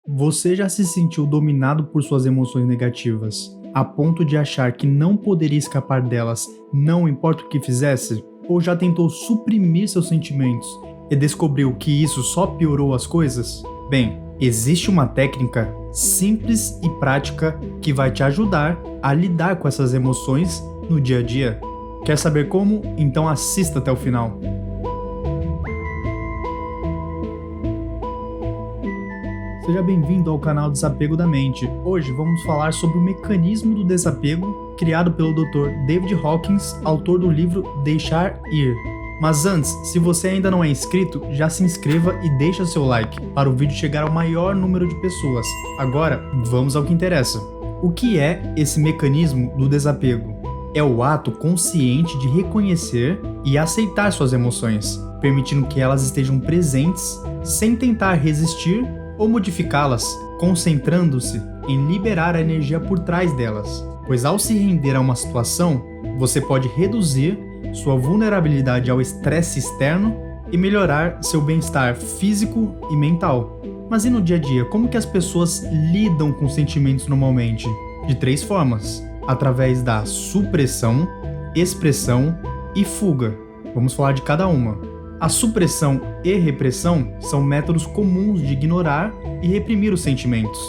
Você já se sentiu dominado por suas emoções negativas, a ponto de achar que não poderia escapar delas, não importa o que fizesse? Ou já tentou suprimir seus sentimentos e descobriu que isso só piorou as coisas? Bem, existe uma técnica simples e prática que vai te ajudar a lidar com essas emoções no dia a dia. Quer saber como? Então assista até o final. Seja bem-vindo ao canal Desapego da Mente. Hoje vamos falar sobre o mecanismo do desapego criado pelo Dr. David Hawkins, autor do livro Deixar Ir. Mas antes, se você ainda não é inscrito, já se inscreva e deixa seu like para o vídeo chegar ao maior número de pessoas. Agora, vamos ao que interessa. O que é esse mecanismo do desapego? É o ato consciente de reconhecer e aceitar suas emoções, permitindo que elas estejam presentes sem tentar resistir ou modificá-las, concentrando-se em liberar a energia por trás delas. Pois ao se render a uma situação, você pode reduzir sua vulnerabilidade ao estresse externo e melhorar seu bem-estar físico e mental. Mas e no dia a dia, como que as pessoas lidam com sentimentos normalmente? De 3 formas: através da supressão, expressão e fuga. Vamos falar de cada uma. A supressão e repressão são métodos comuns de ignorar e reprimir os sentimentos.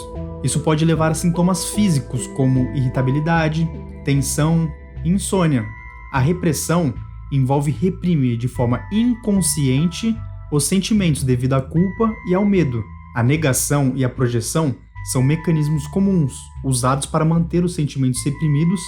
Isso pode levar a sintomas físicos como irritabilidade, tensão e insônia. A repressão envolve reprimir de forma inconsciente os sentimentos devido à culpa e ao medo. A negação e a projeção são mecanismos comuns usados para manter os sentimentos reprimidos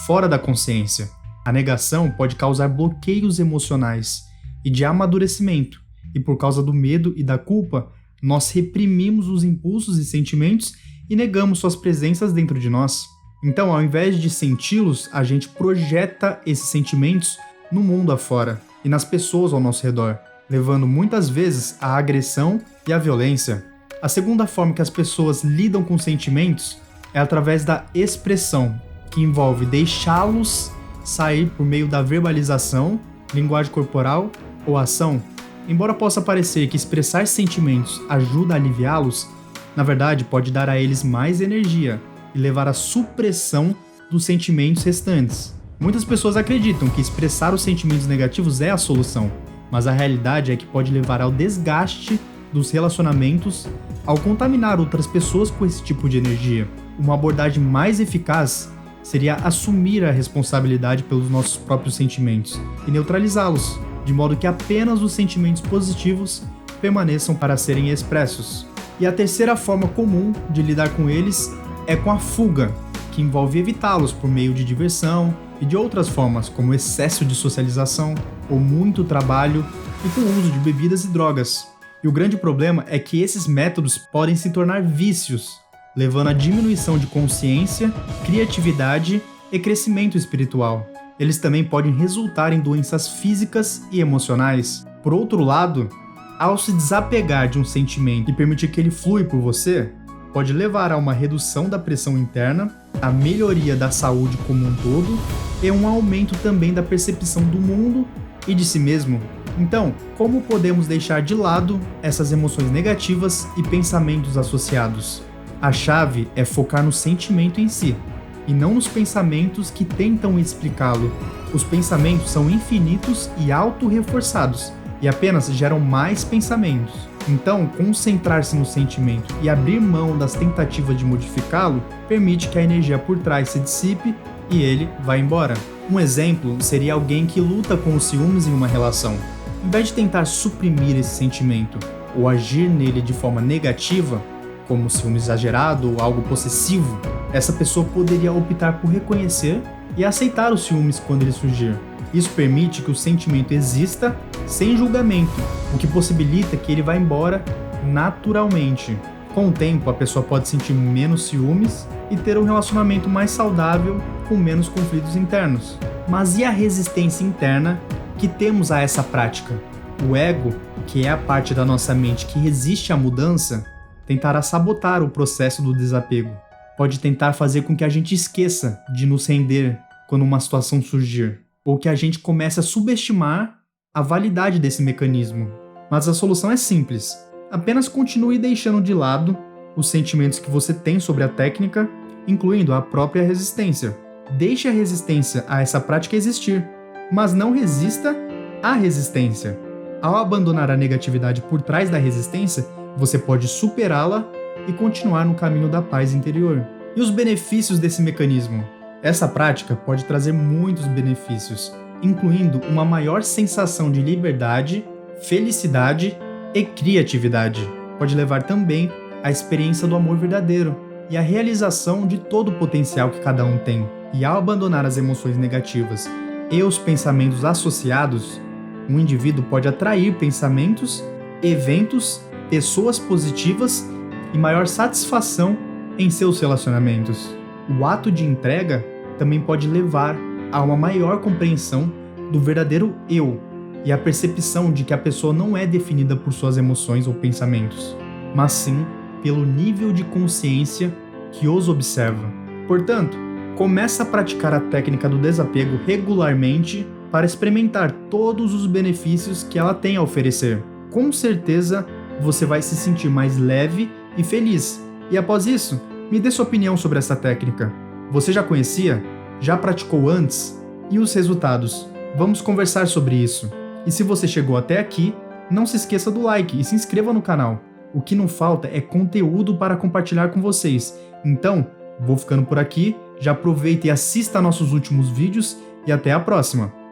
fora da consciência. A negação pode causar bloqueios emocionais e de amadurecimento, e por causa do medo e da culpa, nós reprimimos os impulsos e sentimentos e negamos suas presenças dentro de nós. Então, ao invés de senti-los, a gente projeta esses sentimentos no mundo afora e nas pessoas ao nosso redor, levando muitas vezes à agressão e à violência. A segunda forma que as pessoas lidam com sentimentos é através da expressão, que envolve deixá-los sair por meio da verbalização, linguagem corporal ou ação. Embora possa parecer que expressar sentimentos ajuda a aliviá-los, na verdade pode dar a eles mais energia e levar à supressão dos sentimentos restantes. Muitas pessoas acreditam que expressar os sentimentos negativos é a solução, mas a realidade é que pode levar ao desgaste dos relacionamentos ao contaminar outras pessoas com esse tipo de energia. Uma abordagem mais eficaz seria assumir a responsabilidade pelos nossos próprios sentimentos e neutralizá-los, de modo que apenas os sentimentos positivos permaneçam para serem expressos. E a terceira forma comum de lidar com eles é com a fuga, que envolve evitá-los por meio de diversão e de outras formas, como excesso de socialização ou muito trabalho e com o uso de bebidas e drogas. E o grande problema é que esses métodos podem se tornar vícios, levando à diminuição de consciência, criatividade e crescimento espiritual. Eles também podem resultar em doenças físicas e emocionais. Por outro lado, ao se desapegar de um sentimento e permitir que ele flui por você, pode levar a uma redução da pressão interna, a melhoria da saúde como um todo e um aumento também da percepção do mundo e de si mesmo. Então, como podemos deixar de lado essas emoções negativas e pensamentos associados? A chave é focar no sentimento em si, e não nos pensamentos que tentam explicá-lo. Os pensamentos são infinitos e auto-reforçados, e apenas geram mais pensamentos. Então, concentrar-se no sentimento e abrir mão das tentativas de modificá-lo permite que a energia por trás se dissipe e ele vá embora. Um exemplo seria alguém que luta com os ciúmes em uma relação. Em vez de tentar suprimir esse sentimento ou agir nele de forma negativa, como ciúme exagerado ou algo possessivo, essa pessoa poderia optar por reconhecer e aceitar os ciúmes quando ele surgir. Isso permite que o sentimento exista sem julgamento, o que possibilita que ele vá embora naturalmente. Com o tempo, a pessoa pode sentir menos ciúmes e ter um relacionamento mais saudável com menos conflitos internos. Mas e a resistência interna que temos a essa prática? O ego, que é a parte da nossa mente que resiste à mudança, tentará sabotar o processo do desapego. Pode tentar fazer com que a gente esqueça de nos render quando uma situação surgir, ou que a gente comece a subestimar a validade desse mecanismo. Mas a solução é simples. Apenas continue deixando de lado os sentimentos que você tem sobre a técnica, incluindo a própria resistência. Deixe a resistência a essa prática existir, mas não resista à resistência. Ao abandonar a negatividade por trás da resistência, você pode superá-la e continuar no caminho da paz interior. E os benefícios desse mecanismo? Essa prática pode trazer muitos benefícios, incluindo uma maior sensação de liberdade, felicidade e criatividade. Pode levar também à experiência do amor verdadeiro e à realização de todo o potencial que cada um tem. E ao abandonar as emoções negativas e os pensamentos associados, um indivíduo pode atrair pensamentos, eventos, pessoas positivas e maior satisfação em seus relacionamentos. O ato de entrega também pode levar a uma maior compreensão do verdadeiro eu e a percepção de que a pessoa não é definida por suas emoções ou pensamentos, mas sim pelo nível de consciência que os observa. Portanto, comece a praticar a técnica do desapego regularmente para experimentar todos os benefícios que ela tem a oferecer. Com certeza, você vai se sentir mais leve e feliz. E após isso, me dê sua opinião sobre essa técnica. Você já conhecia? Já praticou antes? E os resultados? Vamos conversar sobre isso. E se você chegou até aqui, não se esqueça do like e se inscreva no canal. O que não falta é conteúdo para compartilhar com vocês. Então, vou ficando por aqui, já aproveita e assista nossos últimos vídeos e até a próxima!